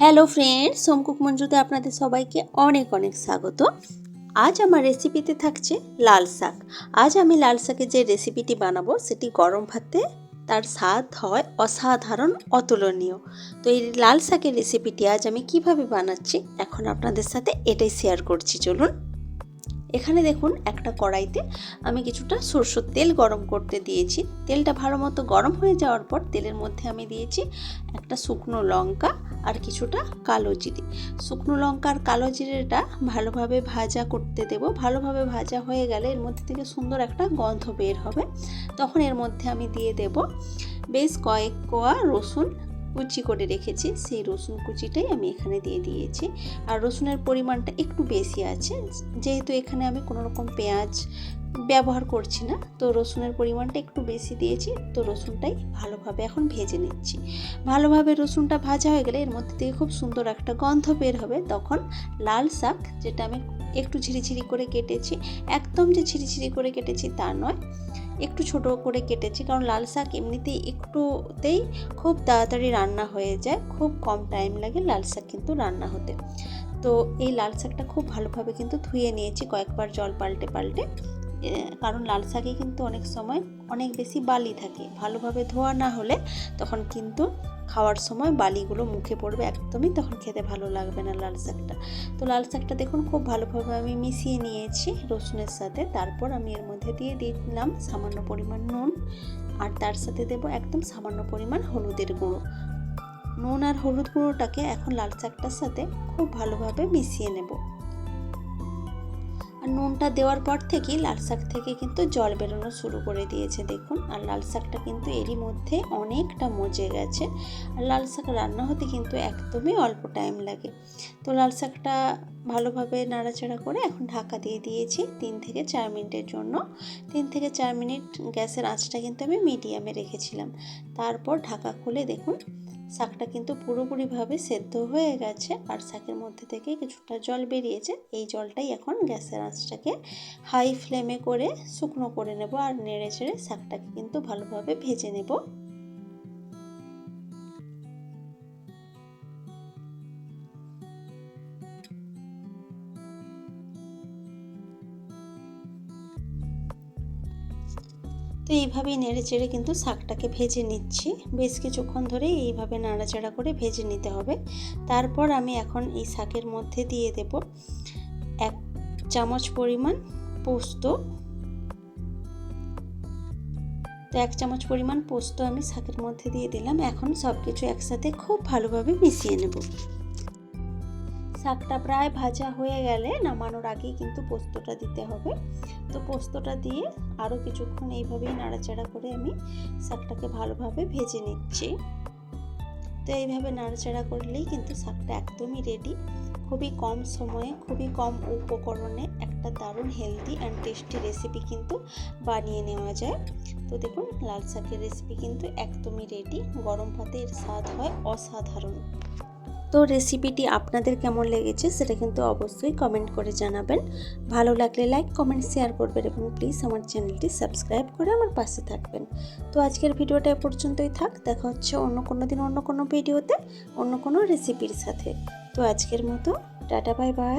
Hello friends, home cook মঞ্জুতে আপনাদের সবাইকে অনেক অনেক স্বাগত। আজ আমার রেসিপিতে থাকছে লাল শাক। আজ আমি লাল শাকের যে রেসিপিটি বানাবো সেটি গরম ভাতে তার স্বাদ হয় অসাধারণ, অতুলনীয়। তো এই লাল শাকের রেসিপিটি আজ আমি কিভাবে বানাচ্ছি এখন আপনাদের সাথে এটাই শেয়ার করছি। চলুন। এখানে দেখুন, একটা কড়াইতে আমি কিছুটা সরষের তেল গরম করতে দিয়েছি। তেলটা ভালো মতো গরম হয়ে যাওয়ার পর তেলের মধ্যে আমি দিয়েছি একটা শুকনো লঙ্কা আর কিছুটা কালো জিরে। শুকনো লঙ্কা আর কালো জিরেটা ভালোভাবে ভাজা করতে দেব। ভালোভাবে ভাজা হয়ে গেলে এর মধ্যে থেকে সুন্দর একটা গন্ধ বের হবে। তখন এর মধ্যে আমি দিয়ে দেব বেশ কয়েক কোয়া রসুন কুচি করে রেখেছি। সেই রসুন কুচিটাই আমি এখানে দিয়ে দিয়েছি। আর রসুনের পরিমাণটা একটু বেশি আছে, যেহেতু এখানে আমি কোনো রকম পেঁয়াজ ব্যবহার করছি না, তো রসুনের পরিমাণটা একটু বেশি দিয়েছি। তো রসুনটাই ভালোভাবে এখন ভেজে নিচ্ছি। ভালোভাবে রসুনটা ভাজা হয়ে গেলে এর মধ্যে থেকে খুব সুন্দর একটা গন্ধ বের হবে। তখন লাল শাক, যেটা আমি একটু ঝিরিঝিরি করে কেটেছি, একদম যে ঝিরিঝিরি করে কেটেছি তা নয়, একটু ছোট করে কেটেছি, কারণ লাল শাক এমনিতেই একটুতেই খুব তাড়াতাড়ি রান্না হয়ে যায়, খুব কম টাইম লাগে লাল শাক কিন্তু রান্না হতে। তো এই লাল শাকটা খুব ভালোভাবে কিন্তু ধুয়ে নিয়েছি কয়েকবার জল পাল্টে পাল্টে, কারণ লাল শাকে কিন্তু অনেক সময় অনেক বেশি বালি থাকে। ভালোভাবে ধোয়া না হলে তখন কিন্তু খাওয়ার সময় বালিগুলো মুখে পড়বে, একদমই তখন খেতে ভালো লাগবে না লাল শাকটা। তো লাল শাকটা দেখুন খুব ভালোভাবে আমি মিশিয়ে নিয়েছি রসুনের সাথে। তারপর আমি এর মধ্যে দিয়ে দিলাম সামান্য পরিমাণ নুন, আর তার সাথে দেব একদম সামান্য পরিমাণ হলুদের গুঁড়ো। নুন আর হলুদ গুঁড়োটাকে এখন লাল শাকটার সাথে খুব ভালোভাবে মিশিয়ে নেব। আর নুনটা দেওয়ার পর থেকেই লাল শাক থেকে কিন্তু জল বেরোনো শুরু করে দিয়েছে দেখুন। আর লাল শাকটা কিন্তু এরই মধ্যে অনেকটা মজে গেছে। আর লাল শাক রান্না হতে কিন্তু একদমই অল্প টাইম লাগে। তো লাল শাকটা ভালোভাবে নাড়াচাড়া করে এখন ঢাকা দিয়ে দিয়েছি 3 থেকে 4 মিনিটের জন্য। 3 থেকে 4 মিনিট গ্যাসের আঁচটা কিন্তু আমি মিডিয়ামে রেখেছিলাম। তারপর ঢাকা খুলে দেখুন শাকটা কিন্তু পুরোপুরিভাবে সেদ্ধ হয়ে গেছে, আর শাকের মধ্যে থেকে কিছুটা জল বেরিয়েছে। এই জলটাই এখন গ্যাসের আঁচটাকে হাই ফ্লেমে করে শুকনো করে নেব, আর নেড়ে চেড়ে শাকটাকে কিন্তু ভালোভাবে ভেজে নেব। তো এইভাবেই নেড়ে চেড়ে কিন্তু শাকটাকে ভেজে নিচ্ছি। বেশ কিছুক্ষণ ধরে এইভাবে নাড়াচাড়া করে ভেজে নিতে হবে। তারপর আমি এখন এই শাকের মধ্যে দিয়ে দেব 1 চামচ পরিমাণ পোস্ত। তো 1 চামচ পরিমাণ পোস্ত আমি শাকের মধ্যে দিয়ে দিলাম। এখন সব কিছু একসাথে খুব ভালোভাবে মিশিয়ে নেব। শাকটা প্রায় ভাজা হয়ে গেলে নামানোর আগেই কিন্তু পোস্তটা দিতে হবে। তো পোস্তটা দিয়ে আরও কিছুক্ষণ এইভাবেই নাড়াচাড়া করে আমি শাকটাকে ভালোভাবে ভেজে নিচ্ছি। তো এইভাবে নাড়াচাড়া করলেই কিন্তু শাকটা একদমই রেডি। খুবই কম সময়ে, খুবই কম উপকরণে একটা দারুণ হেলদি অ্যান্ড টেস্টি রেসিপি কিন্তু বানিয়ে নেওয়া যায়। তো দেখুন লাল শাকের রেসিপি কিন্তু একদমই রেডি। গরম ভাতে এর স্বাদ হয় অসাধারণ। তো রেসিপিটি আপনাদের কেমন লেগেছে সেটা কিন্তু অবশ্যই কমেন্ট করে জানাবেন। ভালো লাগলে লাইক, কমেন্ট, শেয়ার করবেন এবং প্লিজ আমার চ্যানেলটি সাবস্ক্রাইব করে আমার পাশে থাকবেন। তো আজকের ভিডিওটা এ পর্যন্তই থাক। দেখা হচ্ছে অন্য কোনো দিন অন্য কোনো ভিডিওতে অন্য কোনো রেসিপির সাথে। তো আজকের মতো টাটা, বাই বাই।